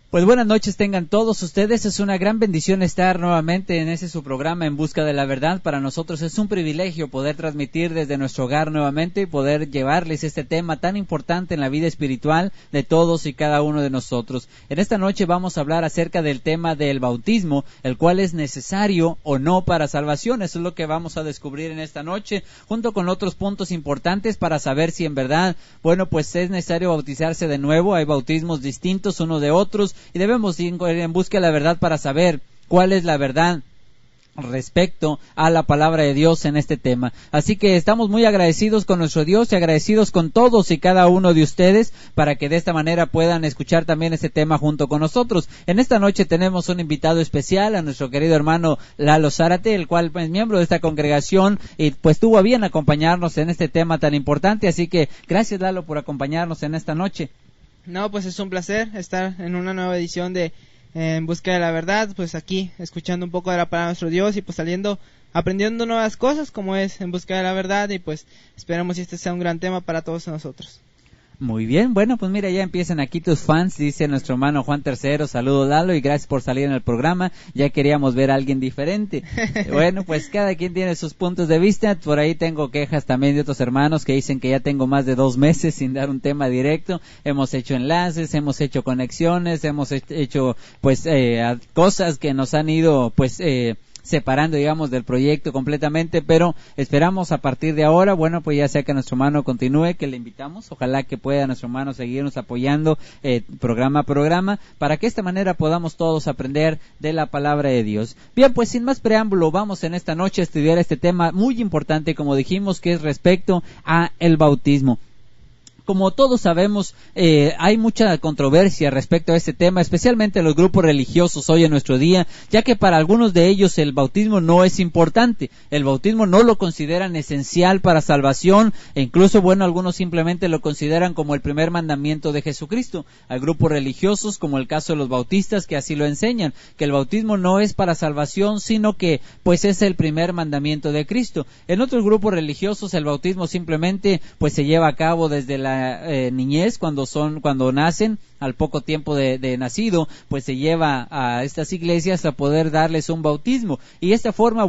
Pues buenas noches tengan todos ustedes, es una gran bendición estar nuevamente en ese su programa En Busca de la Verdad. Para nosotros es un privilegio poder transmitir desde nuestro hogar nuevamente y poder llevarles este tema tan importante en la vida espiritual de todos y cada uno de nosotros. En esta noche vamos a hablar acerca del tema del bautismo, el cual es necesario o no para salvación. Eso es lo que vamos a descubrir en esta noche, junto con otros puntos importantes para saber si en verdad, pues es necesario bautizarse de nuevo. Hay bautismos distintos unos de otros, y debemos ir en busca de la verdad para saber cuál es la verdad respecto a la palabra de Dios en este tema. Así que estamos muy agradecidos con nuestro Dios y agradecidos con todos y cada uno de ustedes para que de esta manera puedan escuchar también este tema junto con nosotros. En esta noche tenemos un invitado especial, a nuestro querido hermano Lalo Zárate, el cual es miembro de esta congregación y pues tuvo a bien acompañarnos en este tema tan importante. Así que gracias, Lalo, por acompañarnos en esta noche. No, pues es un placer estar en una nueva edición de En Busca de la Verdad, pues aquí escuchando un poco de la palabra de nuestro Dios y pues aprendiendo nuevas cosas como es En Busca de la Verdad, y pues esperamos que este sea un gran tema para todos nosotros. Muy bien, pues mira, ya empiezan aquí tus fans, dice nuestro hermano Juan III, saludos Lalo y gracias por salir en el programa, ya queríamos ver a alguien diferente. Pues cada quien tiene sus puntos de vista, por ahí tengo quejas también de otros hermanos que dicen que ya tengo más de 2 meses sin dar un tema directo. Hemos hecho enlaces, hemos hecho conexiones, hemos hecho cosas que nos han ido separando, digamos, del proyecto completamente, pero esperamos a partir de ahora, pues ya sea que nuestro hermano continúe, que le invitamos, ojalá que pueda nuestro hermano seguirnos apoyando programa a programa, para que de esta manera podamos todos aprender de la palabra de Dios. Bien, pues sin más preámbulo, vamos en esta noche a estudiar este tema muy importante, como dijimos, que es respecto a el bautismo. Como todos sabemos, hay mucha controversia respecto a este tema, especialmente los grupos religiosos hoy en nuestro día, ya que para algunos de ellos el bautismo no es importante, el bautismo no lo consideran esencial para salvación, e incluso, algunos simplemente lo consideran como el primer mandamiento de Jesucristo. Hay grupos religiosos, como el caso de los bautistas, que así lo enseñan, que el bautismo no es para salvación, sino que es el primer mandamiento de Cristo. En otros grupos religiosos el bautismo simplemente se lleva a cabo desde la niñez, cuando nacen, al poco tiempo de nacido, se lleva a estas iglesias a poder darles un bautismo, y de esta forma,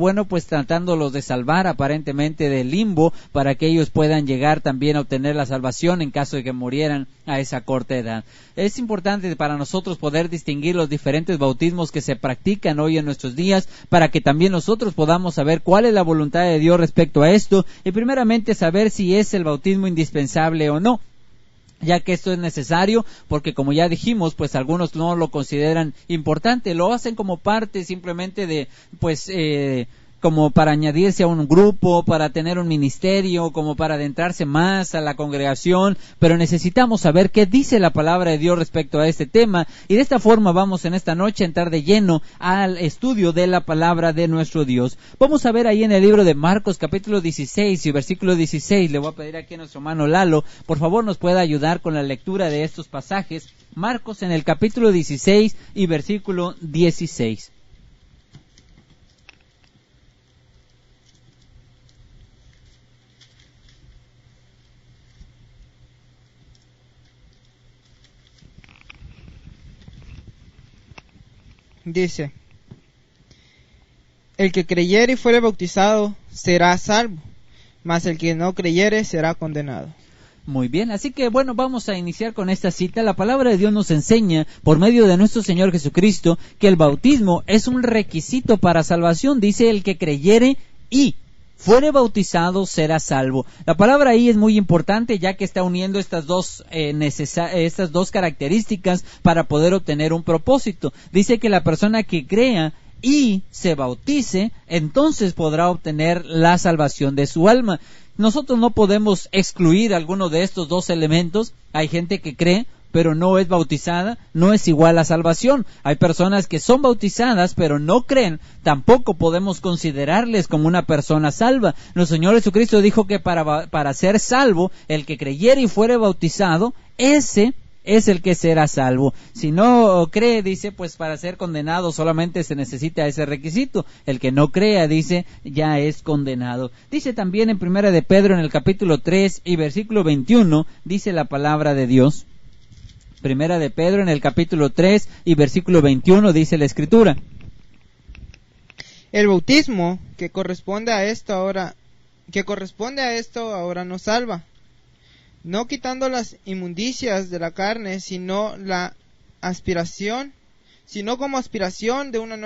tratándolos de salvar aparentemente del limbo, para que ellos puedan llegar también a obtener la salvación en caso de que murieran a esa corta edad. Es importante para nosotros poder distinguir los diferentes bautismos que se practican hoy en nuestros días, para que también nosotros podamos saber cuál es la voluntad de Dios respecto a esto, y primeramente saber si es el bautismo indispensable o no, ya que esto es necesario, porque como ya dijimos, algunos no lo consideran importante, lo hacen como parte simplemente de, como para añadirse a un grupo, para tener un ministerio, como para adentrarse más a la congregación, pero necesitamos saber qué dice la palabra de Dios respecto a este tema, y de esta forma vamos en esta noche a entrar de lleno al estudio de la palabra de nuestro Dios. Vamos a ver ahí en el libro de Marcos capítulo 16 y versículo 16, le voy a pedir aquí a nuestro hermano Lalo, por favor nos pueda ayudar con la lectura de estos pasajes. Marcos en el capítulo 16 y versículo 16. Dice: el que creyere y fuere bautizado será salvo, mas el que no creyere será condenado. Muy bien, así que vamos a iniciar con esta cita. La palabra de Dios nos enseña, por medio de nuestro Señor Jesucristo, que el bautismo es un requisito para salvación. Dice: el que creyere y fuere bautizado será salvo. La palabra ahí es muy importante, ya que está uniendo estas dos características para poder obtener un propósito. Dice que la persona que crea y se bautice, entonces podrá obtener la salvación de su alma. Nosotros no podemos excluir alguno de estos dos elementos. Hay gente que cree, pero no es bautizada, no es igual a salvación. Hay personas que son bautizadas, pero no creen, tampoco podemos considerarles como una persona salva. Nuestro Señor Jesucristo dijo que para ser salvo, el que creyere y fuere bautizado, ese es el que será salvo. Si no cree, dice, para ser condenado solamente se necesita ese requisito. El que no crea, dice, ya es condenado. Dice también en Primera de Pedro, en el capítulo 3 y versículo 21, dice la palabra de Dios. Primera de Pedro en el capítulo 3 y versículo 21 dice la Escritura: El bautismo que corresponde a esto ahora nos salva, no quitando las inmundicias de la carne, sino como aspiración de una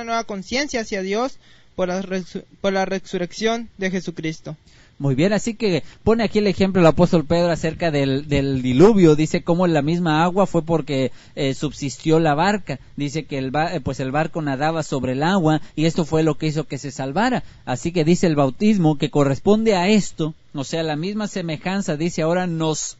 nueva conciencia hacia Dios por la resurrección de Jesucristo. Muy bien, así que pone aquí el ejemplo el apóstol Pedro acerca del diluvio. Dice cómo la misma agua fue porque subsistió la barca. Dice que el barco nadaba sobre el agua y esto fue lo que hizo que se salvara. Así que dice el bautismo que corresponde a esto, o sea, la misma semejanza, dice ahora nos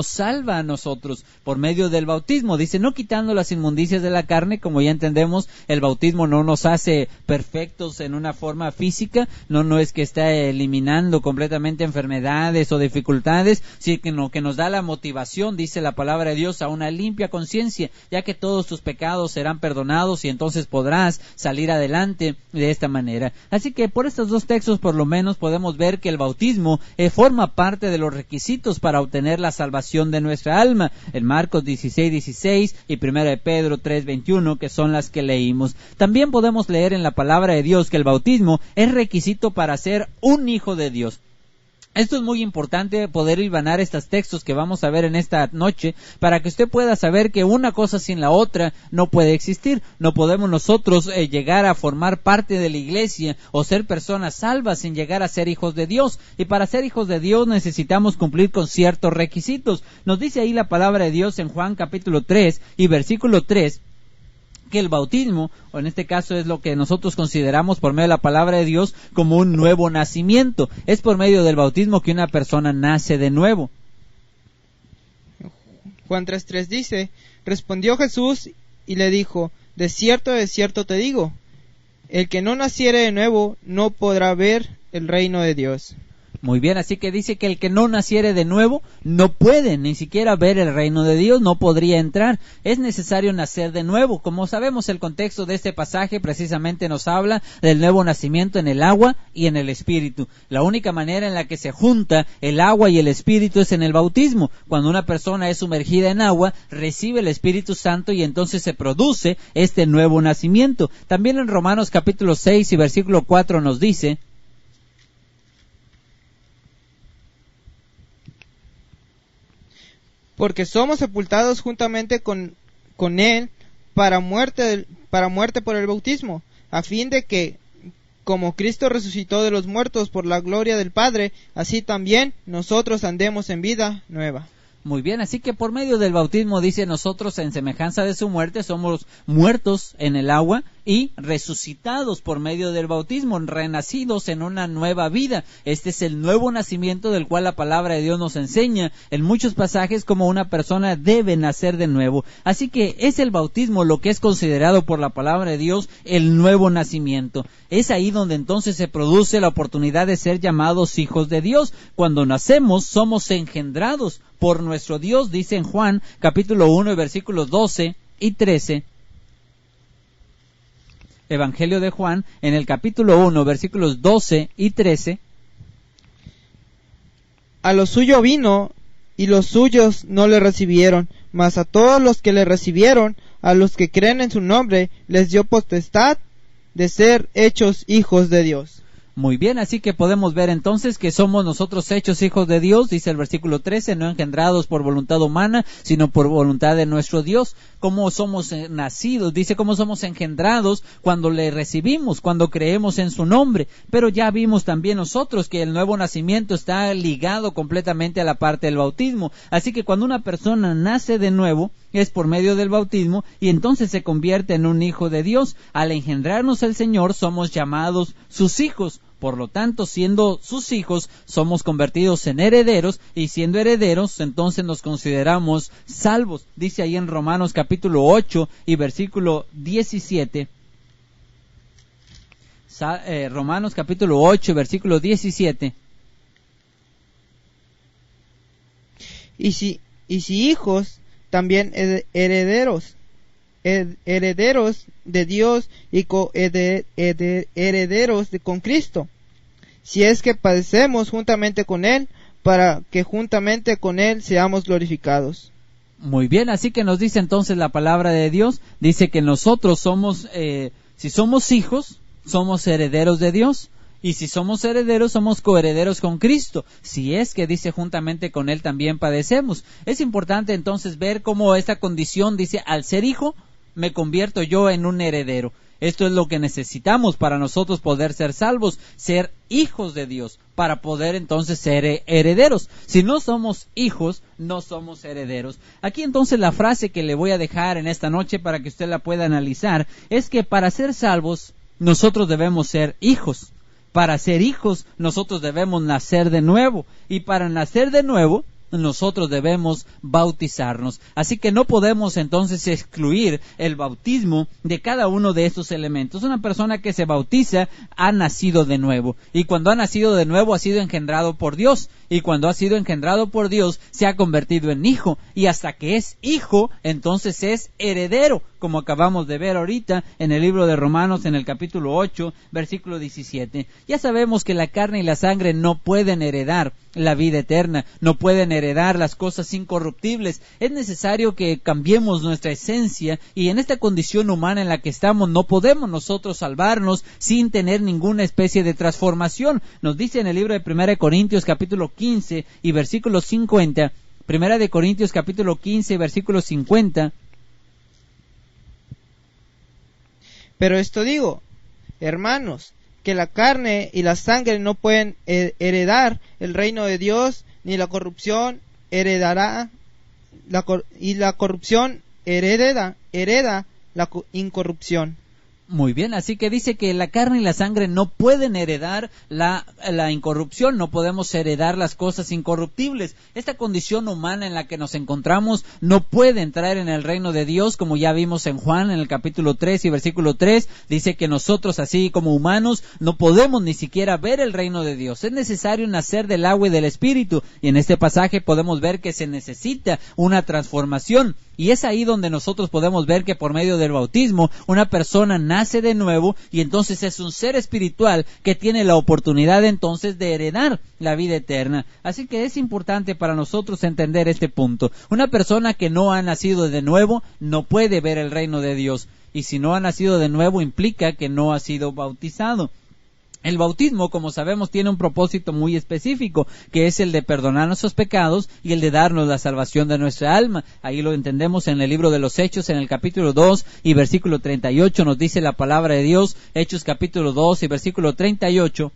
salva a nosotros por medio del bautismo. Dice, no quitando las inmundicias de la carne, como ya entendemos, el bautismo no nos hace perfectos en una forma física, no es que está eliminando completamente enfermedades o dificultades, sino que nos da la motivación, dice la palabra de Dios, a una limpia conciencia, ya que todos tus pecados serán perdonados y entonces podrás salir adelante de esta manera. Así que por estos dos textos por lo menos podemos ver que el bautismo forma parte de los requisitos para obtener la salvación de nuestra alma, en Marcos 16:16 y 1 de Pedro 3:21, que son las que leímos. También podemos leer en la palabra de Dios que el bautismo es requisito para ser un hijo de Dios. Esto es muy importante, poder hilvanar estos textos que vamos a ver en esta noche, para que usted pueda saber que una cosa sin la otra no puede existir. No podemos nosotros llegar a formar parte de la iglesia o ser personas salvas sin llegar a ser hijos de Dios. Y para ser hijos de Dios necesitamos cumplir con ciertos requisitos. Nos dice ahí la palabra de Dios en Juan capítulo 3 y versículo 3, que el bautismo, o en este caso es lo que nosotros consideramos por medio de la palabra de Dios como un nuevo nacimiento. Es por medio del bautismo que una persona nace de nuevo. Juan 3:3 dice, respondió Jesús y le dijo, de cierto te digo, el que no naciere de nuevo no podrá ver el reino de Dios. Muy bien, así que dice que el que no naciere de nuevo no puede ni siquiera ver el reino de Dios, no podría entrar. Es necesario nacer de nuevo. Como sabemos, el contexto de este pasaje precisamente nos habla del nuevo nacimiento en el agua y en el espíritu. La única manera en la que se junta el agua y el espíritu es en el bautismo. Cuando una persona es sumergida en agua, recibe el Espíritu Santo y entonces se produce este nuevo nacimiento. También en Romanos capítulo 6 y versículo 4 nos dice, porque somos sepultados juntamente con él para muerte por el bautismo, a fin de que, como Cristo resucitó de los muertos por la gloria del Padre, así también nosotros andemos en vida nueva. Muy bien, así que por medio del bautismo dice, nosotros en semejanza de su muerte somos muertos en el agua y resucitados por medio del bautismo, renacidos en una nueva vida. Este es el nuevo nacimiento del cual la palabra de Dios nos enseña en muchos pasajes como una persona debe nacer de nuevo. Así que es el bautismo lo que es considerado por la palabra de Dios el nuevo nacimiento. Es ahí donde entonces se produce la oportunidad de ser llamados hijos de Dios. Cuando nacemos somos engendrados por nuestro Dios, dice en Juan capítulo 1 versículos 12 y 13. Evangelio de Juan, en el capítulo 1, versículos 12 y 13. A lo suyo vino, y los suyos no le recibieron, mas a todos los que le recibieron, a los que creen en su nombre, les dio potestad de ser hechos hijos de Dios. Muy bien, así que podemos ver entonces que somos nosotros hechos hijos de Dios, dice el versículo 13, no engendrados por voluntad humana, sino por voluntad de nuestro Dios. ¿Cómo somos nacidos? Dice cómo somos engendrados cuando le recibimos, cuando creemos en su nombre. Pero ya vimos también nosotros que el nuevo nacimiento está ligado completamente a la parte del bautismo. Así que cuando una persona nace de nuevo, es por medio del bautismo y entonces se convierte en un hijo de Dios. Al engendrarnos el Señor, somos llamados sus hijos. Por lo tanto, siendo sus hijos, somos convertidos en herederos, y siendo herederos, entonces nos consideramos salvos. Dice ahí en Romanos capítulo 8 y versículo 17. Romanos capítulo 8, versículo 17. Y si hijos, también herederos, herederos de Dios y coherederos con Cristo, si es que padecemos juntamente con Él, para que juntamente con Él seamos glorificados. Muy bien, así que nos dice entonces la palabra de Dios, dice que nosotros somos, si somos hijos, somos herederos de Dios, y si somos herederos, somos coherederos con Cristo, si es que dice juntamente con Él también padecemos. Es importante entonces ver cómo esta condición dice, al ser hijo, me convierto yo en un heredero. Esto es lo que necesitamos para nosotros poder ser salvos, ser hijos de Dios, para poder entonces ser herederos. Si no somos hijos, no somos herederos. Aquí entonces la frase que le voy a dejar en esta noche para que usted la pueda analizar, es que para ser salvos, nosotros debemos ser hijos. Para ser hijos, nosotros debemos nacer de nuevo. Y para nacer de nuevo, nosotros debemos bautizarnos. Así que no podemos entonces excluir el bautismo de cada uno de estos elementos. Una persona que se bautiza ha nacido de nuevo. Y cuando ha nacido de nuevo ha sido engendrado por Dios. Y cuando ha sido engendrado por Dios se ha convertido en hijo. Y hasta que es hijo, entonces es heredero. Como acabamos de ver ahorita en el libro de Romanos en el capítulo 8, versículo 17. Ya sabemos que la carne y la sangre no pueden heredar la vida eterna, no pueden heredar las cosas incorruptibles. Es necesario que cambiemos nuestra esencia, y en esta condición humana en la que estamos no podemos nosotros salvarnos sin tener ninguna especie de transformación. Nos dice en el libro de 1 Corintios capítulo 15 y versículo 50, 1 Corintios capítulo 15 versículo 50. Pero esto digo, hermanos, que la carne y la sangre no pueden heredar el reino de Dios, ni la corrupción heredará, y la corrupción hereda la incorrupción. Muy bien, así que dice que la carne y la sangre no pueden heredar la incorrupción, no podemos heredar las cosas incorruptibles. Esta condición humana en la que nos encontramos no puede entrar en el reino de Dios, como ya vimos en Juan, en el capítulo 3 y versículo 3, dice que nosotros, así como humanos, no podemos ni siquiera ver el reino de Dios. Es necesario nacer del agua y del Espíritu, y en este pasaje podemos ver que se necesita una transformación. Y es ahí donde nosotros podemos ver que por medio del bautismo una persona nace de nuevo, y entonces es un ser espiritual que tiene la oportunidad entonces de heredar la vida eterna. Así que es importante para nosotros entender este punto. Una persona que no ha nacido de nuevo no puede ver el reino de Dios, y si no ha nacido de nuevo implica que no ha sido bautizado. El bautismo, como sabemos, tiene un propósito muy específico, que es el de perdonar nuestros pecados y el de darnos la salvación de nuestra alma. Ahí lo entendemos en el libro de los Hechos, en el capítulo 2 y versículo 38, nos dice la palabra de Dios, Hechos capítulo 2 y versículo 38.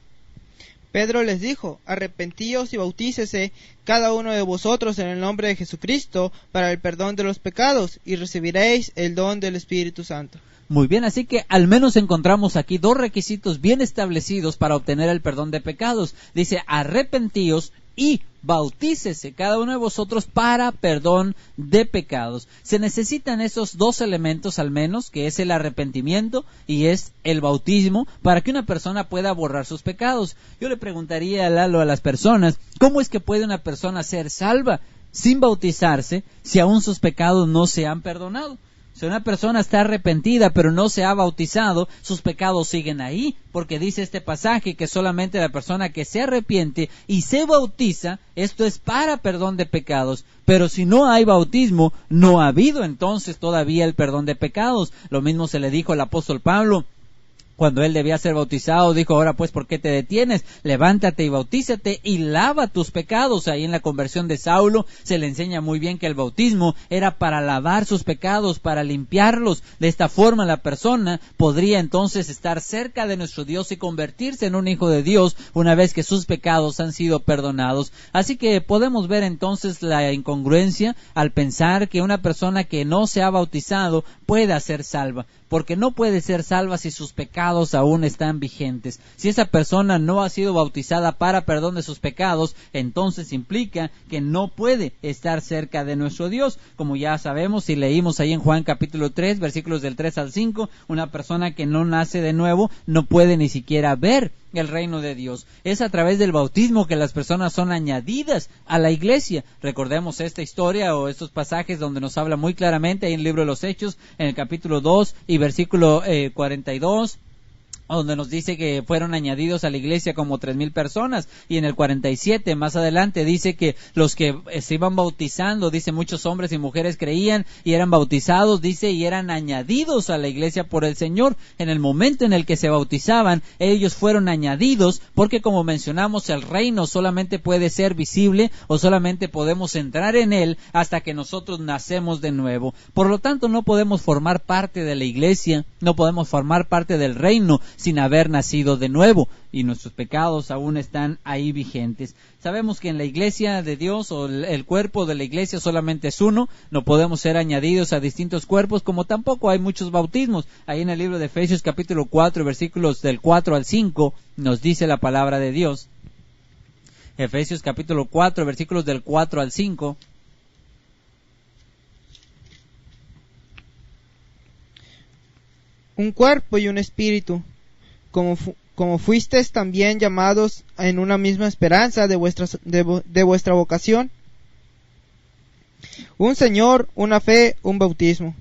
Pedro les dijo, arrepentíos y bautícese cada uno de vosotros en el nombre de Jesucristo para el perdón de los pecados, y recibiréis el don del Espíritu Santo. Muy bien, así que al menos encontramos aquí dos requisitos bien establecidos para obtener el perdón de pecados. Dice, arrepentíos y bautícese cada uno de vosotros para perdón de pecados. Se necesitan esos dos elementos al menos, que es el arrepentimiento y es el bautismo, para que una persona pueda borrar sus pecados. Yo le preguntaría a las personas, ¿cómo es que puede una persona ser salva sin bautizarse si aún sus pecados no se han perdonado? Si una persona está arrepentida pero no se ha bautizado, sus pecados siguen ahí, porque dice este pasaje que solamente la persona que se arrepiente y se bautiza, esto es para perdón de pecados. Pero si no hay bautismo, no ha habido entonces todavía el perdón de pecados. Lo mismo se le dijo al apóstol Pablo. Cuando él debía ser bautizado, dijo, ahora pues, ¿por qué te detienes? Levántate y bautízate y lava tus pecados. Ahí en la conversión de Saulo se le enseña muy bien que el bautismo era para lavar sus pecados, para limpiarlos. De esta forma la persona podría entonces estar cerca de nuestro Dios y convertirse en un hijo de Dios una vez que sus pecados han sido perdonados. Así que podemos ver entonces la incongruencia al pensar que una persona que no se ha bautizado pueda ser salva, porque no puede ser salva si sus pecados aún están vigentes. Si esa persona no ha sido bautizada para perdón de sus pecados, entonces implica que no puede estar cerca de nuestro Dios. Como ya sabemos, si leímos ahí en Juan capítulo 3, versículos del 3 al 5, una persona que no nace de nuevo no puede ni siquiera ver el reino de Dios. Es a través del bautismo que las personas son añadidas a la iglesia. Recordemos esta historia o estos pasajes donde nos habla muy claramente ahí en el libro de los Hechos, en el capítulo 2 y versículo 42. donde nos dice que fueron añadidos a la iglesia como 3,000 personas, y en el 47 más adelante dice que los que se iban bautizando, dice muchos hombres y mujeres creían y eran bautizados, dice, y eran añadidos a la iglesia por el Señor. En el momento en el que se bautizaban, ellos fueron añadidos, porque como mencionamos, el reino solamente puede ser visible o solamente podemos entrar en él hasta que nosotros nacemos de nuevo. Por lo tanto, no podemos formar parte de la iglesia, no podemos formar parte del reino sin haber nacido de nuevo, y nuestros pecados aún están ahí vigentes. Sabemos que en la iglesia de Dios, o el cuerpo de la iglesia, solamente es uno. No podemos ser añadidos a distintos cuerpos, como tampoco hay muchos bautismos. Ahí en el libro de Efesios capítulo 4, versículos del 4 al 5, nos dice la palabra de Dios. Efesios capítulo 4, versículos del 4 al 5. Un cuerpo y un espíritu, como fuisteis también llamados en una misma esperanza de vuestra vocación. Un Señor, una fe, un bautismo.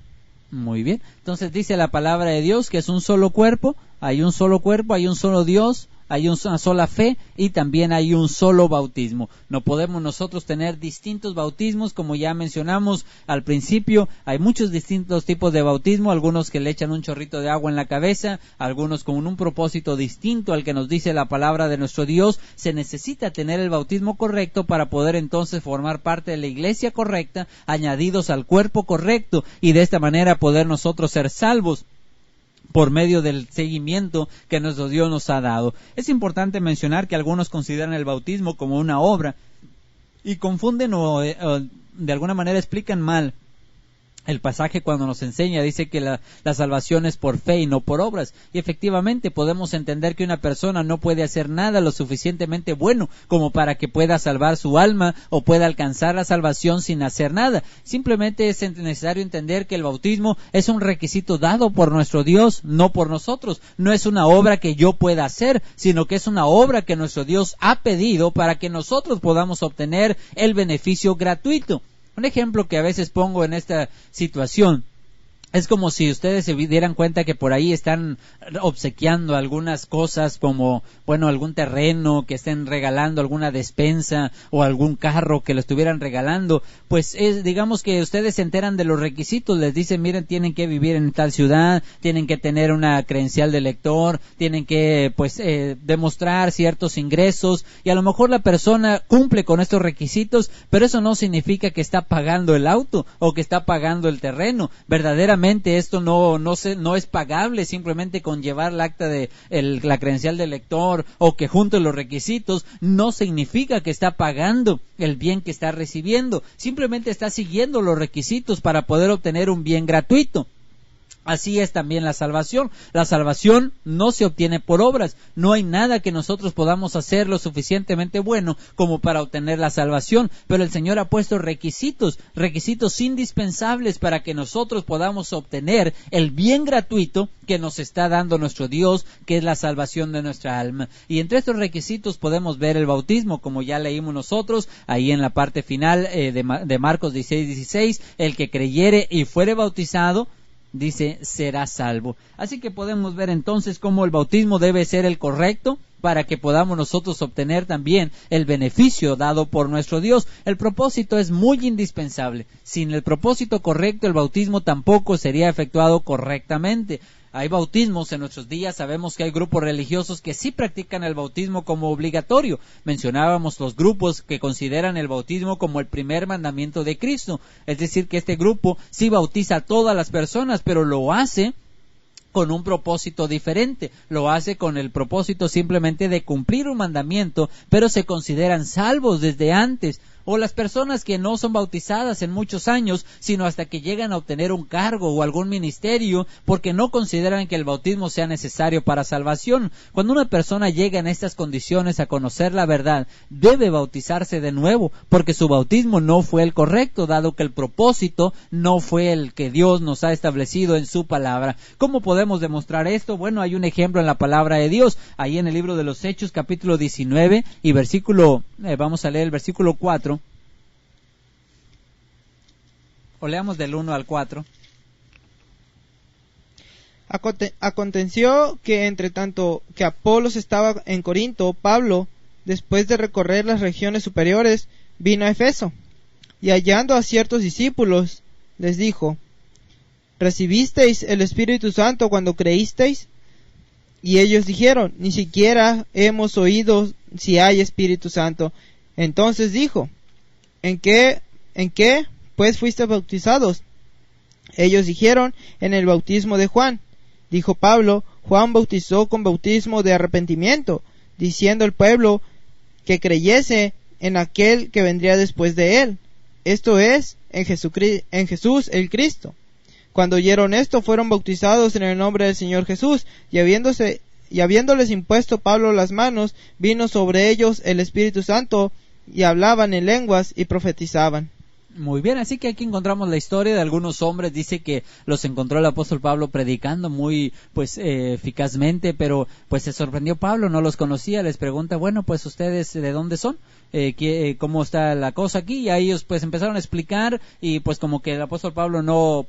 Muy bien. Entonces dice la palabra de Dios que es un solo cuerpo, hay un solo Dios, hay una sola fe y también hay un solo bautismo. No podemos nosotros tener distintos bautismos, como ya mencionamos al principio. Hay muchos distintos tipos de bautismo, algunos que le echan un chorrito de agua en la cabeza, algunos con un propósito distinto al que nos dice la palabra de nuestro Dios. Se necesita tener el bautismo correcto para poder entonces formar parte de la iglesia correcta, añadidos al cuerpo correcto, y de esta manera poder nosotros ser salvos por medio del seguimiento que nuestro Dios nos ha dado. Es importante mencionar que algunos consideran el bautismo como una obra y confunden o de alguna manera explican mal el pasaje cuando nos enseña. Dice que la salvación es por fe y no por obras. Y efectivamente podemos entender que una persona no puede hacer nada lo suficientemente bueno como para que pueda salvar su alma o pueda alcanzar la salvación sin hacer nada. Simplemente es necesario entender que el bautismo es un requisito dado por nuestro Dios, no por nosotros. No es una obra que yo pueda hacer, sino que es una obra que nuestro Dios ha pedido para que nosotros podamos obtener el beneficio gratuito. Un ejemplo que a veces pongo en esta situación es como si ustedes se dieran cuenta que por ahí están obsequiando algunas cosas, como, algún terreno, que estén regalando alguna despensa o algún carro que lo estuvieran regalando. Pues digamos que ustedes se enteran de los requisitos, les dicen, miren, tienen que vivir en tal ciudad, tienen que tener una credencial de lector, tienen que demostrar ciertos ingresos, y a lo mejor la persona cumple con estos requisitos, pero eso no significa que está pagando el auto o que está pagando el terreno. Verdaderamente esto no es pagable simplemente con llevar el acta de la credencial de lector o que junte los requisitos. No significa que está pagando el bien que está recibiendo, simplemente está siguiendo los requisitos para poder obtener un bien gratuito. Así es también la salvación. La salvación no se obtiene por obras. No hay nada que nosotros podamos hacer lo suficientemente bueno como para obtener la salvación. Pero el Señor ha puesto requisitos indispensables para que nosotros podamos obtener el bien gratuito que nos está dando nuestro Dios, que es la salvación de nuestra alma. Y entre estos requisitos podemos ver el bautismo, como ya leímos nosotros ahí en la parte final de Marcos 16:16. El que creyere y fuere bautizado, dice, será salvo. Así que podemos ver entonces cómo el bautismo debe ser el correcto para que podamos nosotros obtener también el beneficio dado por nuestro Dios. El propósito es muy indispensable. Sin el propósito correcto, el bautismo tampoco sería efectuado correctamente. Hay bautismos en nuestros días, sabemos que hay grupos religiosos que sí practican el bautismo como obligatorio. Mencionábamos los grupos que consideran el bautismo como el primer mandamiento de Cristo. Es decir, que este grupo sí bautiza a todas las personas, pero lo hace con un propósito diferente. Lo hace con el propósito simplemente de cumplir un mandamiento, pero se consideran salvos desde antes. O las personas que no son bautizadas en muchos años, sino hasta que llegan a obtener un cargo o algún ministerio, porque no consideran que el bautismo sea necesario para salvación. Cuando una persona llega en estas condiciones a conocer la verdad, debe bautizarse de nuevo, porque su bautismo no fue el correcto, dado que el propósito no fue el que Dios nos ha establecido en su palabra. ¿Cómo podemos demostrar esto? Bueno, hay un ejemplo en la palabra de Dios, ahí en el libro de los Hechos, capítulo 19, y vamos a leer el versículo 4. O leamos del 1 al 4. Aconteció que entre tanto que Apolos estaba en Corinto, Pablo, después de recorrer las regiones superiores, vino a Efeso, y hallando a ciertos discípulos, les dijo: ¿Recibisteis el Espíritu Santo cuando creísteis? Y ellos dijeron: ni siquiera hemos oído si hay Espíritu Santo. Entonces dijo: ¿En qué pues fuisteis bautizados? Ellos dijeron: en el bautismo de Juan. Dijo Pablo: Juan bautizó con bautismo de arrepentimiento, diciendo al pueblo que creyese en aquel que vendría después de él, esto es, en Jesús el Cristo. Cuando oyeron esto, fueron bautizados en el nombre del Señor Jesús, y habiéndoles impuesto Pablo las manos, vino sobre ellos el Espíritu Santo, y hablaban en lenguas y profetizaban. Muy bien, así que aquí encontramos la historia de algunos hombres. Dice que los encontró el apóstol Pablo predicando muy eficazmente, pero pues se sorprendió Pablo, no los conocía. Les pregunta: bueno, pues ustedes ¿de dónde son? ¿Cómo está la cosa aquí? Y a ellos pues empezaron a explicar, y pues como que el apóstol Pablo no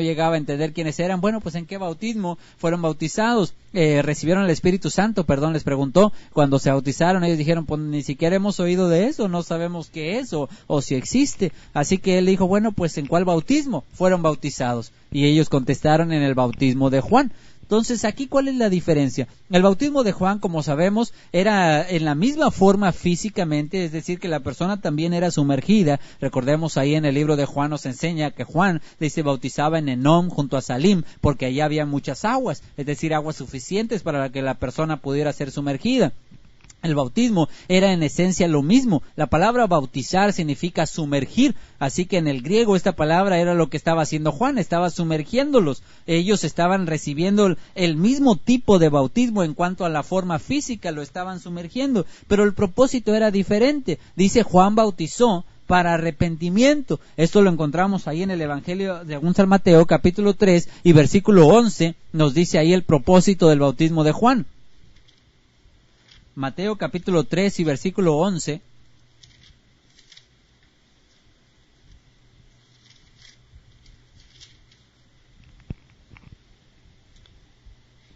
llegaba a entender quiénes eran. Bueno, pues ¿en qué bautismo fueron bautizados? ¿Recibieron el Espíritu Santo? Les preguntó. Cuando se bautizaron, ellos dijeron: pues ni siquiera hemos oído de eso, no sabemos qué es o si existe. Así que él dijo: bueno, pues ¿en cuál bautismo fueron bautizados? Y ellos contestaron: en el bautismo de Juan. Entonces, aquí, ¿cuál es la diferencia? El bautismo de Juan, como sabemos, era en la misma forma físicamente, es decir, que la persona también era sumergida. Recordemos, ahí en el libro de Juan nos enseña que Juan se bautizaba en Enom junto a Salim, porque allá había muchas aguas, es decir, aguas suficientes para que la persona pudiera ser sumergida. El bautismo era en esencia lo mismo. La palabra bautizar significa sumergir, así que en el griego esta palabra era lo que estaba haciendo Juan, estaba sumergiéndolos. Ellos estaban recibiendo el mismo tipo de bautismo en cuanto a la forma física, lo estaban sumergiendo, pero el propósito era diferente. Dice: Juan bautizó para arrepentimiento. Esto lo encontramos ahí en el Evangelio según San Mateo, capítulo 3 y versículo 11, nos dice ahí el propósito del bautismo de Juan. Mateo capítulo 3 y versículo 11.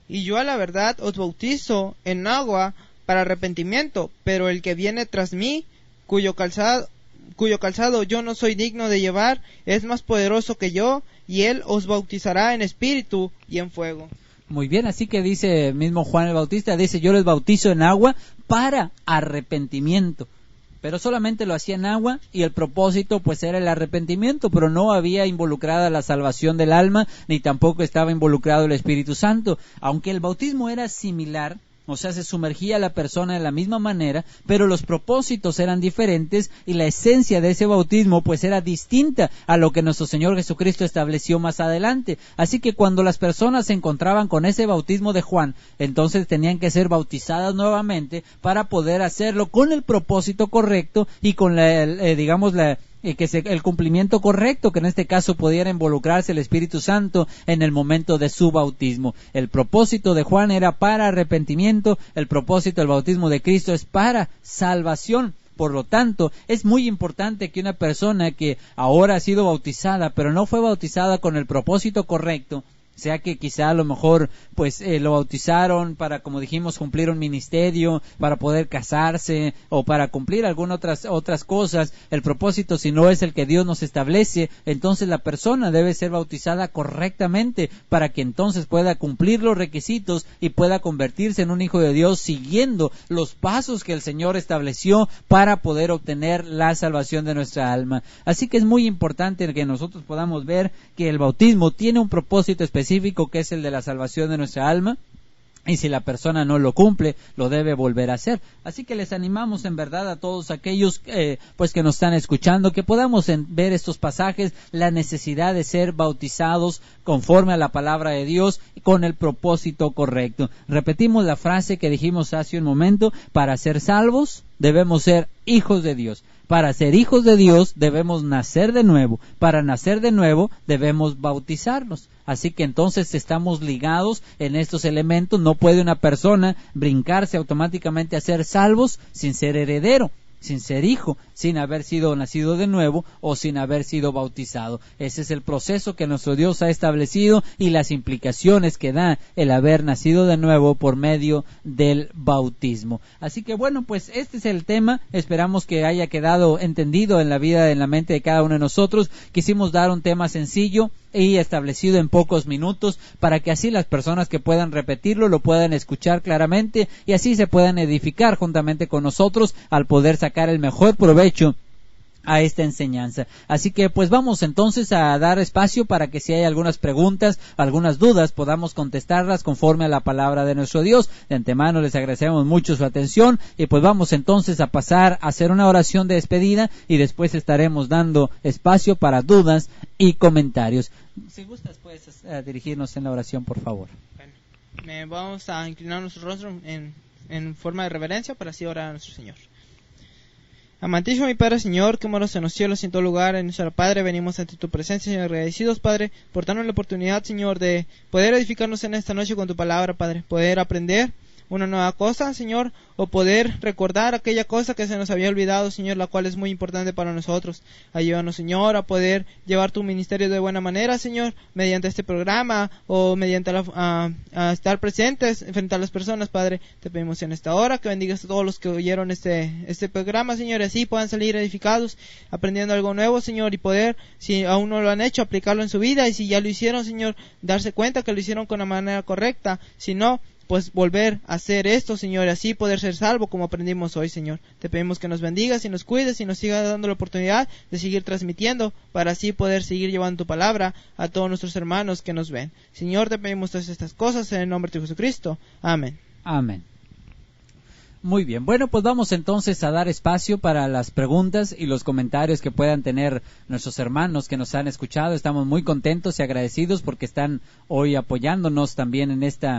Y yo a la verdad os bautizo en agua para arrepentimiento, pero el que viene tras mí, cuyo calzado yo no soy digno de llevar, es más poderoso que yo, y él os bautizará en espíritu y en fuego. Muy bien, así que dice mismo Juan el Bautista, dice: yo les bautizo en agua para arrepentimiento. Pero solamente lo hacía en agua, y el propósito pues era el arrepentimiento, pero no había involucrada la salvación del alma, ni tampoco estaba involucrado el Espíritu Santo. Aunque el bautismo era similar, o sea, se sumergía a la persona de la misma manera, pero los propósitos eran diferentes, y la esencia de ese bautismo pues era distinta a lo que nuestro Señor Jesucristo estableció más adelante. Así que cuando las personas se encontraban con ese bautismo de Juan, entonces tenían que ser bautizadas nuevamente para poder hacerlo con el propósito correcto y con el cumplimiento correcto, que en este caso pudiera involucrarse el Espíritu Santo en el momento de su bautismo. El propósito de Juan era para arrepentimiento, el propósito del bautismo de Cristo es para salvación. Por lo tanto, es muy importante que una persona que ahora ha sido bautizada, pero no fue bautizada con el propósito correcto, sea que quizá a lo mejor lo bautizaron para, como dijimos, cumplir un ministerio, para poder casarse o para cumplir algunas otras cosas. El propósito, si no es el que Dios nos establece, entonces la persona debe ser bautizada correctamente para que entonces pueda cumplir los requisitos y pueda convertirse en un hijo de Dios siguiendo los pasos que el Señor estableció para poder obtener la salvación de nuestra alma. Así que es muy importante que nosotros podamos ver que el bautismo tiene un propósito específico, que es el de la salvación de nuestra alma, y si la persona no lo cumple, lo debe volver a hacer. Así que les animamos en verdad a todos aquellos que nos están escuchando, que podamos ver estos pasajes, la necesidad de ser bautizados conforme a la palabra de Dios y con el propósito correcto. Repetimos la frase que dijimos hace un momento: para ser salvos debemos ser hijos de Dios. Para ser hijos de Dios debemos nacer de nuevo. Para nacer de nuevo debemos bautizarnos. Así que entonces estamos ligados en estos elementos. No puede una persona brincarse automáticamente a ser salvos sin ser heredero. sin ser hijo, sin haber sido nacido de nuevo o sin haber sido bautizado. Ese es el proceso que nuestro Dios ha establecido y las implicaciones que da el haber nacido de nuevo por medio del bautismo. Así que bueno, pues este es el tema. Esperamos que haya quedado entendido en la vida, en la mente de cada uno de nosotros. Quisimos dar un tema sencillo y establecido en pocos minutos para que así las personas que puedan repetirlo lo puedan escuchar claramente y así se puedan edificar juntamente con nosotros al poder sacar el mejor provecho a esta enseñanza. Así que pues vamos entonces a dar espacio para que si hay algunas preguntas, algunas dudas, podamos contestarlas conforme a la palabra de nuestro Dios. De antemano les agradecemos mucho su atención y pues vamos entonces a pasar a hacer una oración de despedida y después estaremos dando espacio para dudas y comentarios. Si gustas puedes dirigirnos en la oración, por favor. Bueno, vamos a inclinar nuestro rostro en forma de reverencia para así orar a nuestro Señor. Amantísimo mi Padre, Señor, que moras en los cielos y en todo lugar, en nuestro Padre, venimos ante tu presencia, Señor, agradecidos, Padre, por darnos la oportunidad, Señor, de poder edificarnos en esta noche con tu palabra, Padre, poder aprender una nueva cosa, Señor, o poder recordar aquella cosa que se nos había olvidado, Señor, la cual es muy importante para nosotros. Ayúdanos, Señor, a poder llevar tu ministerio de buena manera, Señor, mediante este programa o mediante a estar presentes frente a las personas, Padre. Te pedimos en esta hora que bendigas a todos los que oyeron este programa, Señor, y así puedan salir edificados, aprendiendo algo nuevo, Señor, y poder, si aún no lo han hecho, aplicarlo en su vida, y si ya lo hicieron, Señor, darse cuenta que lo hicieron con la manera correcta, si no, pues volver a hacer esto, Señor, y así poder ser salvo como aprendimos hoy, Señor. Te pedimos que nos bendigas y nos cuides y nos sigas dando la oportunidad de seguir transmitiendo para así poder seguir llevando tu palabra a todos nuestros hermanos que nos ven. Señor, te pedimos todas estas cosas en el nombre de Jesucristo. Amén. Amén. Muy bien, bueno, pues vamos entonces a dar espacio para las preguntas y los comentarios que puedan tener nuestros hermanos que nos han escuchado. Estamos muy contentos y agradecidos porque están hoy apoyándonos también en esta